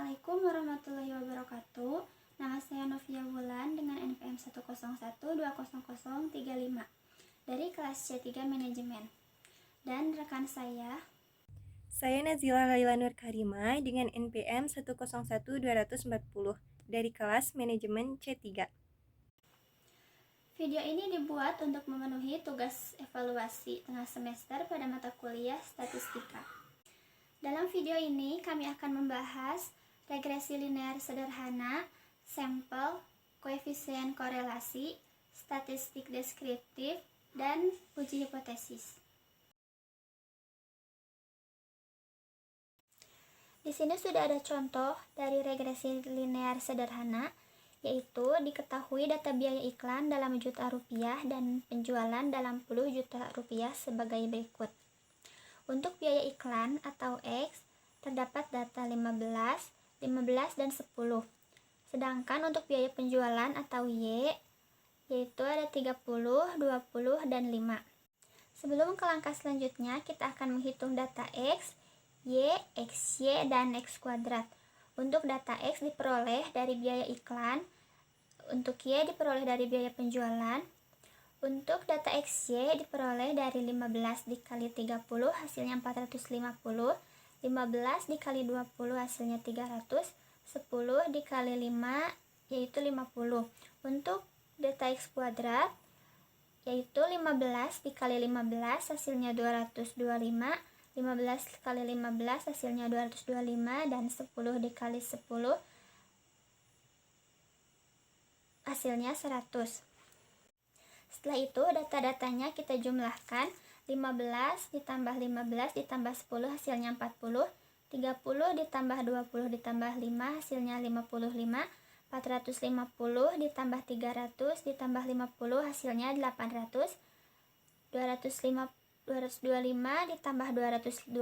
Assalamualaikum warahmatullahi wabarakatuh. Nama saya Novia Wulan dengan NPM 101200035 dari kelas C3 Manajemen. Dan rekan saya Nazila Laila Nur Karimah dengan NPM 101240 dari kelas Manajemen C3. Video ini dibuat untuk memenuhi tugas evaluasi tengah semester pada mata kuliah Statistika. Dalam video ini kami akan membahas regresi linear sederhana, sampel, koefisien korelasi, statistik deskriptif, dan uji hipotesis. Di sini sudah ada contoh dari regresi linear sederhana, yaitu diketahui data biaya iklan dalam juta rupiah dan penjualan dalam puluh juta rupiah sebagai berikut. Untuk biaya iklan atau X, terdapat data 15, dan 10. Sedangkan untuk biaya penjualan atau Y, yaitu ada 30, 20, dan 5. Sebelum ke langkah selanjutnya, kita akan menghitung data X, Y, XY, dan X kuadrat. Untuk data X diperoleh dari biaya iklan, untuk Y diperoleh dari biaya penjualan. Untuk data XY diperoleh dari 15 dikali 30 hasilnya 450, 15 dikali 20 hasilnya 300, 10 dikali 5 yaitu 50. Untuk data X kuadrat yaitu 15 dikali 15 hasilnya 225, 15 kali 15 hasilnya 225, dan 10 dikali 10 hasilnya 100. Setelah itu data-datanya kita jumlahkan, 15 ditambah 15 ditambah 10 hasilnya 40, 30 ditambah 20 ditambah 5 hasilnya 55, 450 ditambah 300 ditambah 50 hasilnya 800, 225 ditambah 225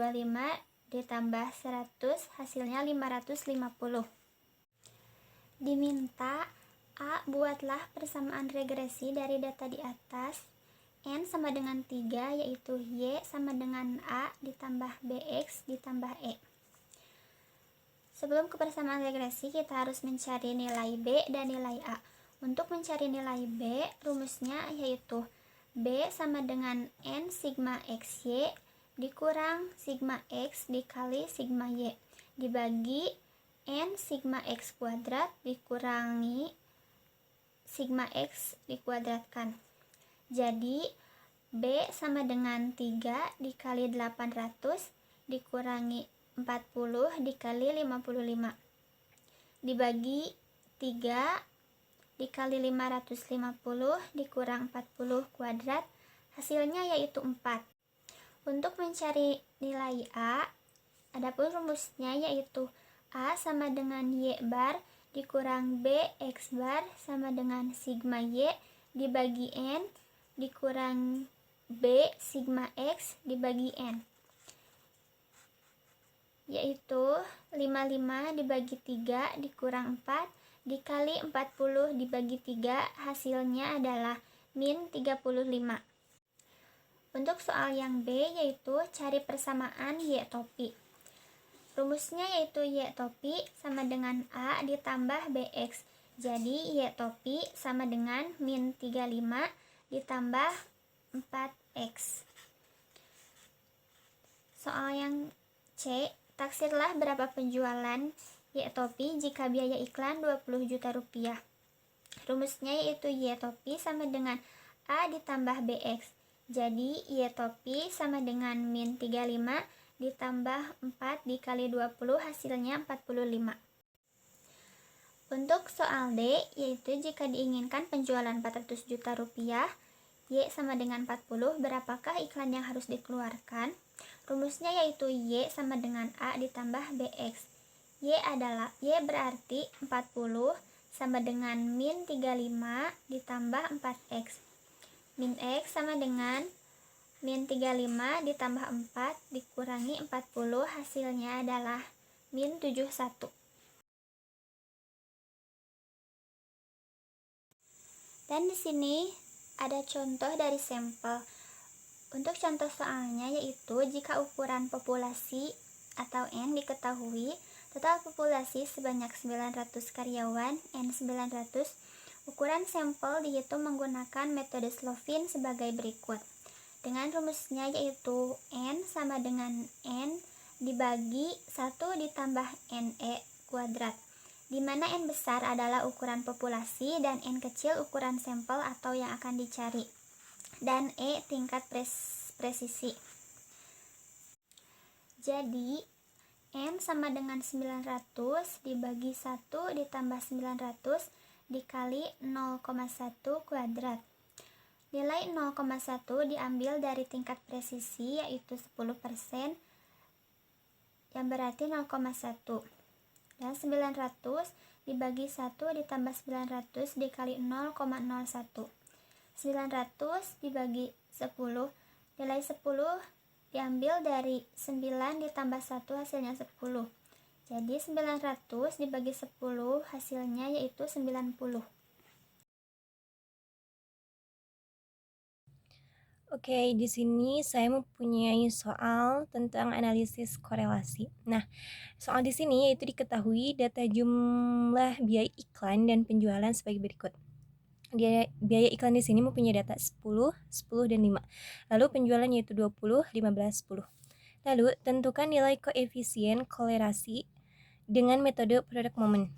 ditambah 100 hasilnya 550. Diminta A. Buatlah persamaan regresi dari data di atas. N sama dengan 3, yaitu Y sama dengan A ditambah BX ditambah E. Sebelum ke persamaan regresi, kita harus mencari nilai B dan nilai A. Untuk mencari nilai B, rumusnya yaitu B sama dengan N sigma XY dikurang sigma X dikali sigma Y dibagi N sigma X kuadrat dikurangi sigma X dikuadratkan. Jadi B sama dengan 3 dikali 800 dikurangi 40 dikali 55 dibagi 3 dikali 550 dikurang 40 kuadrat, hasilnya yaitu 4. Untuk mencari nilai A, adapun rumusnya yaitu A sama dengan Y bar dikurang B X bar sama dengan sigma Y dibagi N dikurang B sigma X dibagi N, yaitu 55 dibagi 3 dikurang 4 dikali 40 dibagi 3 hasilnya adalah min 35. Untuk soal yang B yaitu cari persamaan Y topi. Rumusnya yaitu Y topi sama dengan A ditambah BX. Jadi Y topi sama dengan min 35 ditambah 4X. Soal yang C, taksirlah berapa penjualan Y topi jika biaya iklan 20 juta rupiah. Rumusnya yaitu Y topi sama dengan A ditambah BX. Jadi Y topi sama dengan min 35 ditambah 4 dikali 20 hasilnya 45. Untuk soal D, yaitu jika diinginkan penjualan 400 juta rupiah, Y sama dengan 40, berapakah iklan yang harus dikeluarkan? Rumusnya yaitu Y sama dengan A ditambah BX. Y berarti 40 sama dengan min 35 ditambah 4X. Min X sama dengan min 35 ditambah 4 dikurangi 40 hasilnya adalah min 71. Dan di sini ada contoh dari sampel. Untuk contoh soalnya yaitu jika ukuran populasi atau N diketahui, Total populasi sebanyak 900 karyawan, N900. Ukuran sampel dihitung menggunakan metode Slovin sebagai berikut. Dengan rumusnya yaitu N sama dengan N dibagi 1 ditambah NE kuadrat, di mana N besar adalah ukuran populasi dan N kecil ukuran sampel atau yang akan dicari, dan E tingkat presisi. Jadi N sama dengan 900 dibagi 1 ditambah 900 dikali 0,1 kuadrat. Nilai 0,1 diambil dari tingkat presisi yaitu 10%, yang berarti 0,1. Dan 900 dibagi 1 ditambah 900 dikali 0,01. 900 dibagi 10, nilai 10 diambil dari 9 ditambah 1 hasilnya 10. Jadi 900 dibagi 10 hasilnya yaitu 90. Oke, di sini saya mempunyai soal tentang analisis korelasi. Nah, soal di sini yaitu diketahui data jumlah biaya iklan dan penjualan sebagai berikut. Biaya iklan di sini mempunyai data 10, 10 dan 5. Lalu penjualan yaitu 20, 15, 10. Lalu tentukan nilai koefisien korelasi dengan metode produk momen.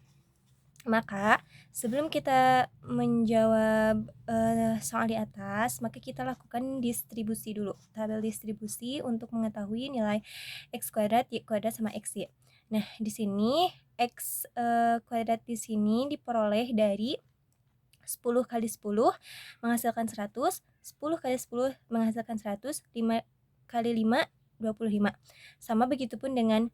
Maka sebelum kita menjawab soal di atas, maka kita lakukan distribusi dulu, tabel distribusi untuk mengetahui nilai x kuadrat, y kuadrat sama xy. Nah, di sini x kuadrat di sini diperoleh dari 10 kali 10 menghasilkan 100, 10 kali 10 menghasilkan 100, 5 kali 5 25. Sama begitupun dengan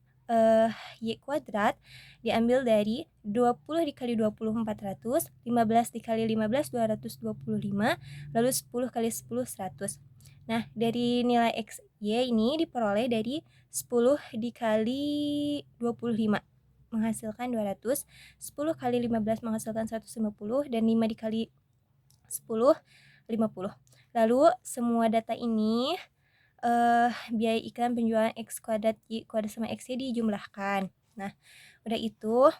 y kuadrat diambil dari 20 dikali 20 400, 15 dikali 15 225, lalu 10 kali 10 100. Nah, dari nilai x y ini diperoleh dari 10 dikali 25 menghasilkan 200, 10 kali 15 menghasilkan 150, dan 5 dikali 10 50. Lalu semua data ini biaya iklan penjualan x kuadrat, y kuadrat sama xy dijumlahkan. Nah, udah itu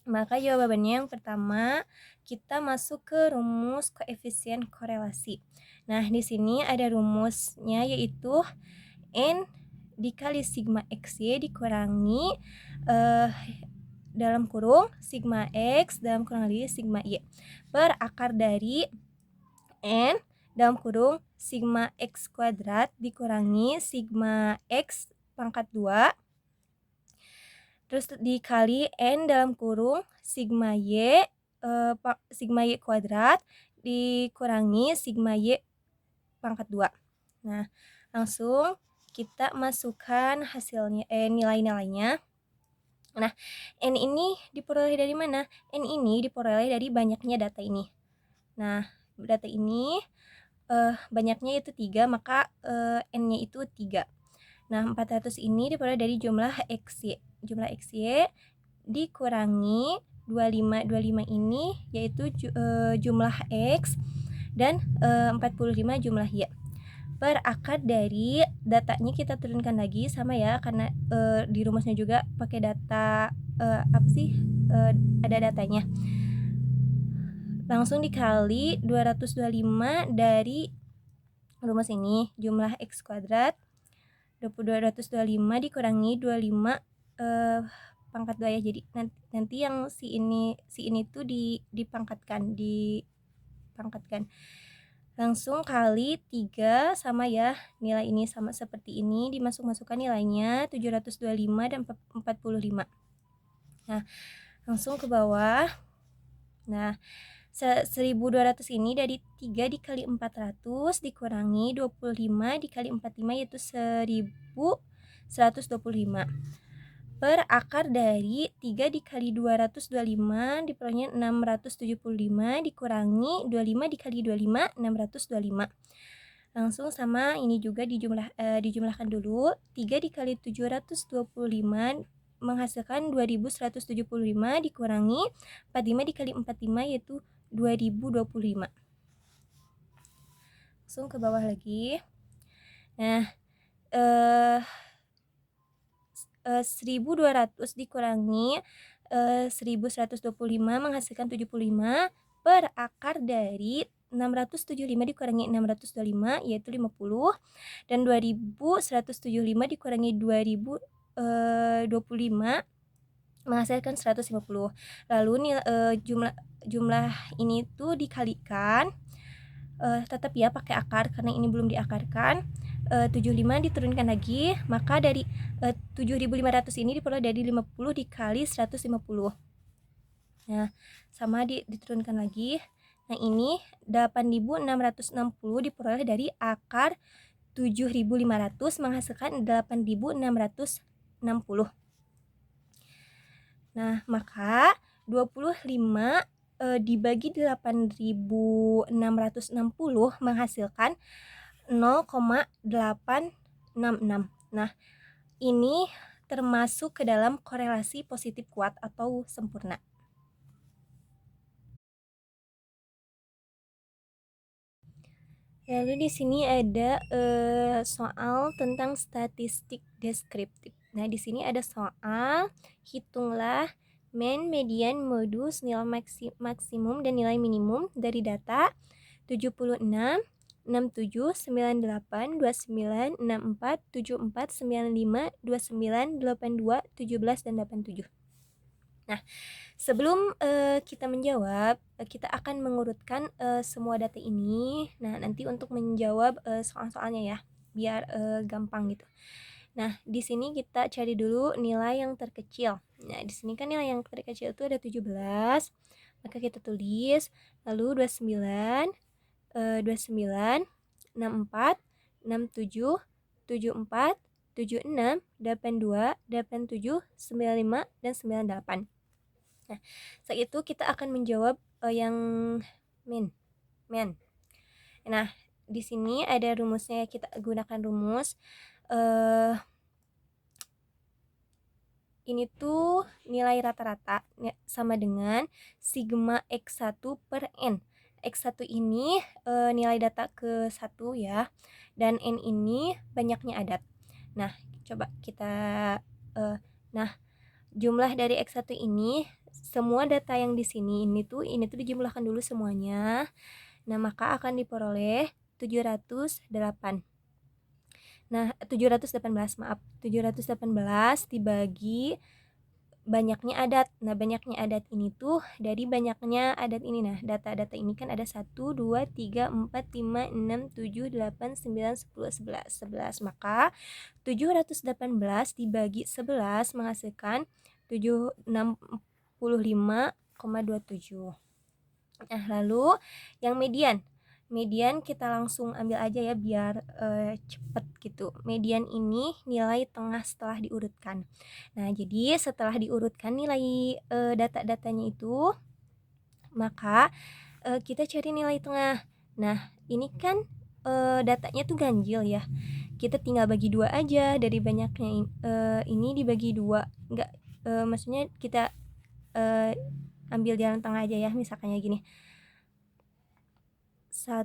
maka jawabannya yang pertama kita masuk ke rumus koefisien korelasi. Nah, di sini ada rumusnya yaitu N dikali sigma xy dikurangi dalam kurung sigma x dalam kurung lagi sigma y per akar dari N dalam kurung sigma x kuadrat dikurangi sigma x pangkat 2 terus dikali N dalam kurung sigma y kuadrat dikurangi sigma y pangkat 2. Nah, langsung kita masukkan hasilnya nilai-nilainya. Nah, N ini diperoleh dari mana? N ini diperoleh dari banyaknya data ini. Nah, data ini banyaknya itu 3, maka N-nya itu 3. Nah, 400 ini diperoleh dari jumlah XY. Jumlah XY dikurangi 25 ini yaitu jumlah X dan 45 jumlah Y. Per akar dari datanya kita turunkan lagi sama ya, karena di rumusnya juga pakai data ada datanya. Langsung dikali 225 dari rumus ini, jumlah x kuadrat 225 dikurangi 25 pangkat 2 ya. Jadi nanti yang si ini tuh dipangkatkan. Langsung kali 3 sama ya, nilai ini sama seperti ini, dimasukkan nilainya 725 dan 45. Nah, langsung ke bawah. Nah, 1200 ini dari 3 dikali 400 dikurangi 25 dikali 45 yaitu 1125 per akar dari 3 dikali 225 diperolehnya 675 dikurangi 25 dikali 25 625. Langsung sama ini juga dijumlahkan dulu. 3 dikali 725 menghasilkan 2175 dikurangi 45 dikali 45 yaitu 2025. Langsung ke bawah lagi. Nah, 1.200 dikurangi 1.125 menghasilkan 75 per akar dari 675 dikurangi 625 yaitu 50, dan 2.175 dikurangi 2.025 menghasilkan 150. Lalu jumlah ini tuh dikalikan, tetap ya pakai akar karena ini belum diakarkan. 75 diturunkan lagi, maka dari 7.500 ini diperoleh dari 50 dikali 150. Nah, sama diturunkan lagi. Nah, ini 8.660 diperoleh dari akar 7.500 menghasilkan 8.660. Nah, maka 25 dibagi 8.660 menghasilkan 0,866. Nah, ini termasuk ke dalam korelasi positif kuat atau sempurna. Lalu di sini ada soal tentang statistik deskriptif. Nah, di sini ada soal hitunglah mean, median, modus, nilai maksimum dan nilai minimum dari data 76, 67, 98, 29, 64, 74, 95, 29, 82, 17 dan 87. Nah, sebelum kita menjawab, kita akan mengurutkan semua data ini. Nah, nanti untuk menjawab soal-soalnya ya, biar gampang gitu. Nah, di sini kita cari dulu nilai yang terkecil. Nah, di sini kan nilai yang terkecil itu ada 17. Maka kita tulis, lalu 29, 29, 64, 67, 74, 76, 82, 87, 95, dan 98. Nah, setelah itu kita akan menjawab yang mean. Nah, di sini ada rumusnya, kita gunakan rumus. Ini tuh nilai rata-rata sama dengan sigma X1 per N. X1 ini nilai data ke 1 ya, dan N ini banyaknya adat. Nah, coba kita nah, jumlah dari X1 ini, semua data yang di sini ini tuh dijumlahkan dulu semuanya. Nah, maka akan diperoleh 708. Nah, 718 dibagi banyaknya adat. Nah, banyaknya adat ini tuh dari banyaknya adat ini. Nah, data-data ini kan ada 1, 2, 3, 4, 5, 6, 7, 8, 9, 10, 11. Maka 718 dibagi 11 menghasilkan 765,27. Nah, lalu yang median kita langsung ambil aja ya biar cepet gitu. Median ini nilai tengah setelah diurutkan. Nah, jadi setelah diurutkan nilai data-datanya itu, maka kita cari nilai tengah. Nah, ini kan datanya tuh ganjil ya. Kita tinggal bagi 2 aja dari banyaknya ini dibagi 2. Enggak, maksudnya kita ambil jalan tengah aja ya, misalkannya gini. 1,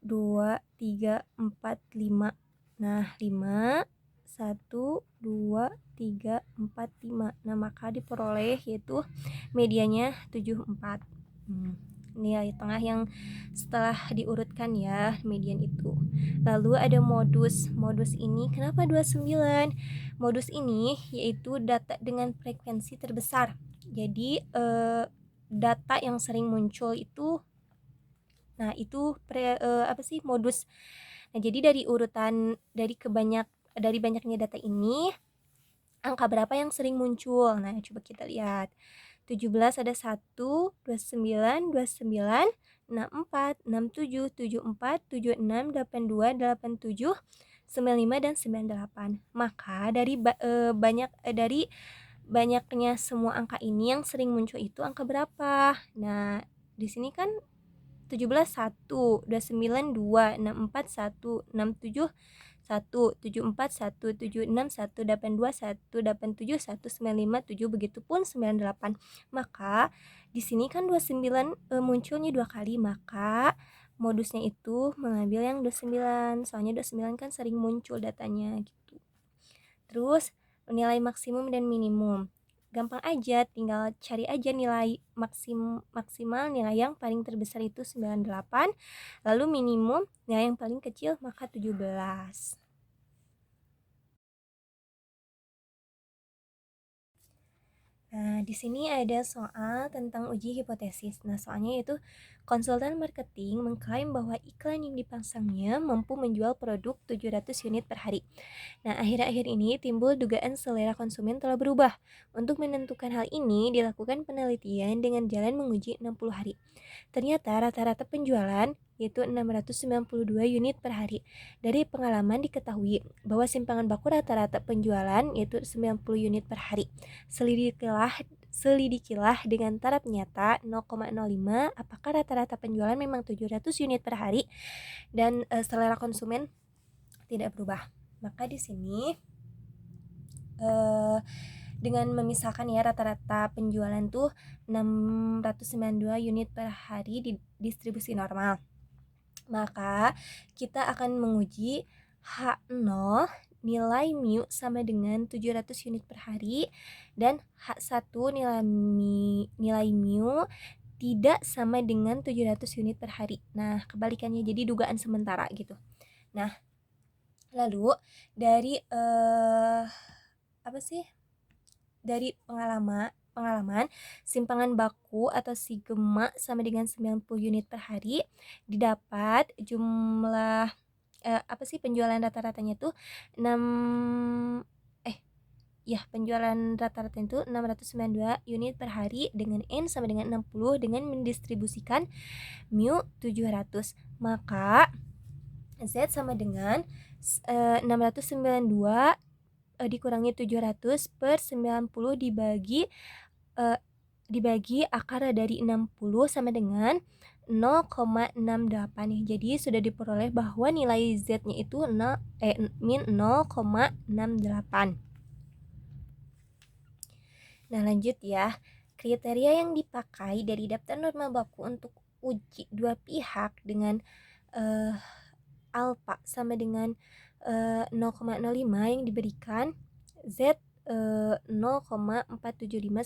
2, 3, 4, 5. Nah, 5, 1, 2, 3, 4, 5. Nah, maka diperoleh yaitu medianya 74. Nilai tengah yang setelah diurutkan ya, median itu. Lalu ada modus. Modus ini kenapa 29? Modus ini yaitu data dengan frekuensi terbesar. Jadi data yang sering muncul itu, nah itu modus. Nah, jadi dari urutan dari banyaknya data ini, angka berapa yang sering muncul? Nah, coba kita lihat. 17 ada 1, 29, 29, 64, 67, 74, 76, 82, 87, 95 dan 98. Maka dari banyaknya semua angka ini yang sering muncul itu angka berapa? Nah, di sini kan 17 1, 29 2, 64 1, 67 1, 74 1, 76 1, 82 1, 87 1, 95 7, begitupun 98. Maka di sini kan 29 munculnya 2 kali, maka modusnya itu mengambil yang 29. Soalnya 29 kan sering muncul datanya gitu. Terus nilai maksimum dan minimum. Gampang aja, tinggal cari aja nilai maksimal nilai yang paling terbesar itu 98, lalu minimum nilai yang paling kecil maka 17. Nah, di sini ada soal tentang uji hipotesis. Nah, soalnya itu konsultan marketing mengklaim bahwa iklan yang dipasangnya mampu menjual produk 700 unit per hari. Nah, akhir-akhir ini timbul dugaan selera konsumen telah berubah. Untuk menentukan hal ini, dilakukan penelitian dengan jalan menguji 60 hari. Ternyata rata-rata penjualan yaitu 692 unit per hari. Dari pengalaman diketahui bahwa simpangan baku rata-rata penjualan yaitu 90 unit per hari. Selidikilah dengan taraf nyata 0,05 apakah rata-rata penjualan memang 700 unit per hari dan selera konsumen tidak berubah. Maka di sini dengan memisahkan ya rata-rata penjualan tuh 692 unit per hari di distribusi normal. Maka kita akan menguji H0 nilai mu sama dengan 700 unit per hari dan H1 nilai mu tidak sama dengan 700 unit per hari. Nah, kebalikannya jadi dugaan sementara gitu. Nah, lalu dari dari pengalaman simpangan baku atau sigma sama dengan 90 unit per hari didapat jumlah penjualan rata-ratanya tuh penjualan rata-ratanya itu 692 unit per hari dengan N sama dengan 60 dengan mendistribusikan mu 700. Maka Z sama dengan 692 dikurangi 700 per 90 dibagi akar dari 60 sama dengan 0,68 nih. Jadi sudah diperoleh bahwa nilai Z-nya itu min 0,68. Nah, lanjut ya. Kriteria yang dipakai dari daftar norma baku untuk uji dua pihak dengan alfa sama dengan 0,05 yang diberikan Z 0,475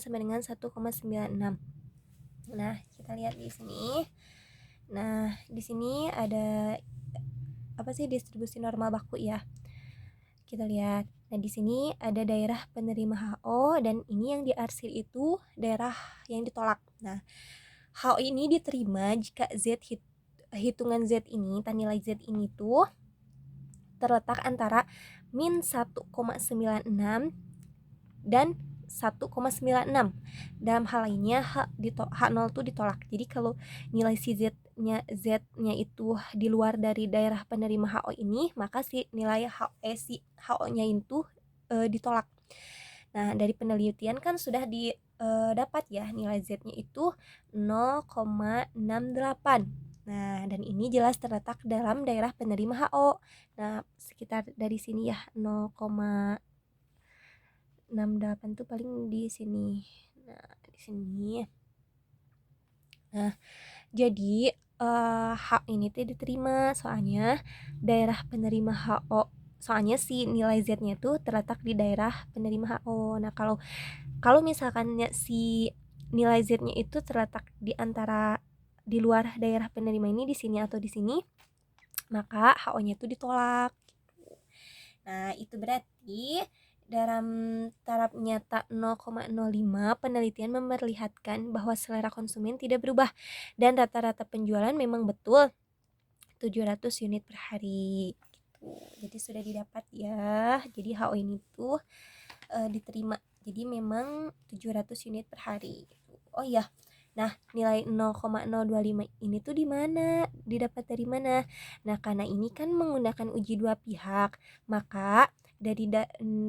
sama dengan 1,96. Nah, kita lihat di sini. Nah, di sini ada distribusi normal baku ya. Kita lihat. Nah, di sini ada daerah penerima HO dan ini yang diarsir itu daerah yang ditolak. Nah, HO ini diterima jika hitungan Z ini, nilai Z ini tuh terletak antara min 1,96 dan 1,96. Dalam hal lainnya H0 itu ditolak. Jadi kalau nilai si Z-nya itu di luar dari daerah penerima HO ini, maka si nilai HO-nya itu ditolak. Nah, dari penelitian kan sudah dapat ya nilai Z-nya itu 0,68. Nah, dan ini jelas terletak dalam daerah penerima HO. Nah, sekitar dari sini ya 0,68 tuh paling di sini. Nah, di sini. Nah, jadi H ini tuh diterima soalnya daerah penerima HO. Soalnya si nilai Z-nya tuh terletak di daerah penerima HO. Nah, kalau misalkan si nilai Z-nya itu terletak di luar daerah penerima ini di sini atau di sini, maka HO-nya itu ditolak. Nah, itu berarti dalam taraf nyata 0,05 penelitian memperlihatkan bahwa selera konsumen tidak berubah dan rata-rata penjualan memang betul 700 unit per hari gitu. Jadi sudah didapat ya. Jadi HO ini tuh diterima. Jadi memang 700 unit per hari gitu. Oh iya. Nah, nilai 0,025 ini tuh di mana? Didapat dari mana? Nah, karena ini kan menggunakan uji dua pihak, maka dari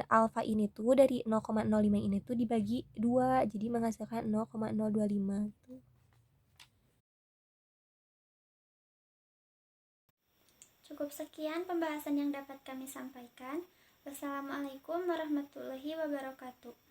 alfa ini tuh dari 0,05 ini tuh dibagi 2, jadi menghasilkan 0,025 gitu. Cukup sekian pembahasan yang dapat kami sampaikan. Wassalamualaikum warahmatullahi wabarakatuh.